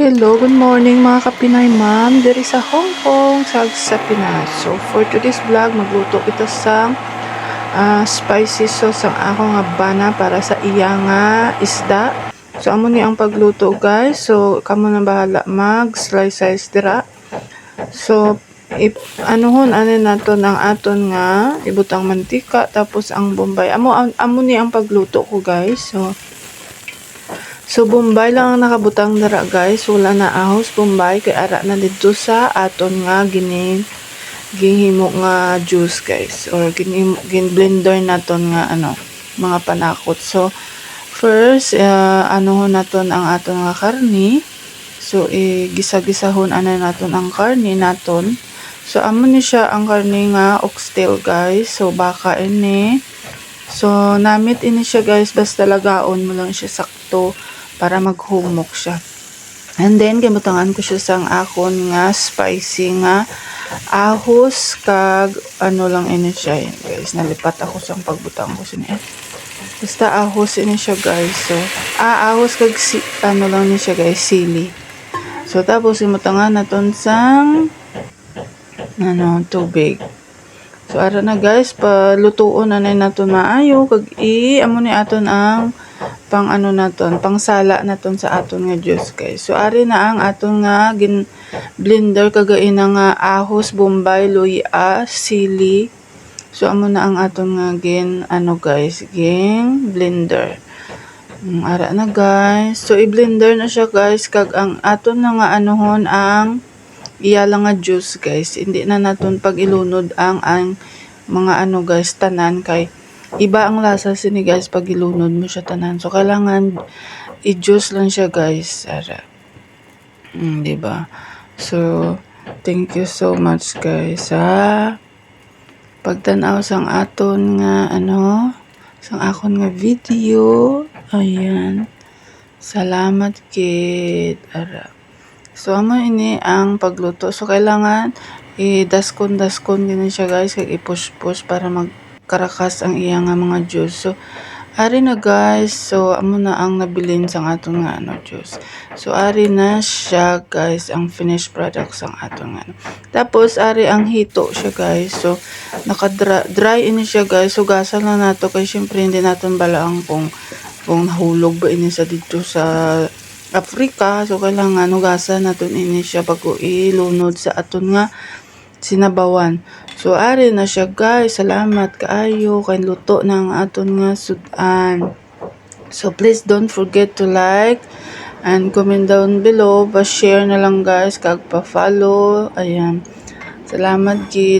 Hello, good morning mga kapinay ma'am. Diri sa Hong Kong, sa Pinas. So, for today's vlog, magluto kita sa spicy sauce ang ako nga bana para sa iya nga isda. So, amo ni ang pagluto guys. So, kamo na bahala mag-slice dira. So, anuhon naton ang aton nga ibutang mantika tapos ang bombay. Amo ni ang pagluto ko guys. So, bombay lang ang nakabutang dara guys. Wala na ahos bombay. Kaya ara na dito sa aton nga ginhimo nga juice guys. Or blender naton nga mga panakot. So, first, naton ang aton nga karni. So, gisa-gisahon naton ang karni naton. So, amo ni siya ang karni nga oxtail guys. So, baka ini. So, namit ini siya guys. Basta lagaon mo lang siya sakto para maghumok siya. And then, gimutangan ko siya sang akon nga spicy nga ahos kag lang ini siya yun, guys. Nalipat ako sang pagbutang ko siya. Basta ahos ini siya guys. So, ahos kag lang ni siya guys, sili. So, tapos gimutangan naton sang tubig. So, ara na guys, palutuon na naton maayo kag amo ni aton ang pang sala naton sa aton nga juice guys. So ari na ang aton nga blender kagain nga ahos, bombay, luya, sili. So amo na ang aton nga guys, blender. Ara na guys. So i-blender na siya guys kag ang aton na nga ang iya lang nga juice guys. Hindi na naton pag ilunod ang mga guys tanan kay iba ang lasa sini guys pag ilunod mo siya tanan. So, kailangan i-juice lang siya guys. Ara. Diba? So, thank you so much guys sa pagtanaw sang aton nga sang akon nga video. Ayan. Salamat kid. Ara. So, amo ini ang pagluto. So, kailangan i-daskon din siya guys. Kaya i-push para karakas ang iya nga mga juice. So, ari na guys. So, amo na ang nabilin sang aton nga juice. So, ari na siya guys ang finished product sang aton nga. Tapos, ari ang hito siya guys. So, naka-dry ini siya guys. So, gasan na nato kay syempre hindi naton balaang kung nahulog ba ini sa dito sa Africa. So, kailangan hugasan naton ini siya bago ilunod sa aton nga sinabawan. So, ari na siya guys. Salamat kaayo kay luto ng aton nga sudan. So, please don't forget to like and comment down below. Pa-share na lang guys. Kag pa-follow. Ayan. Salamat gid.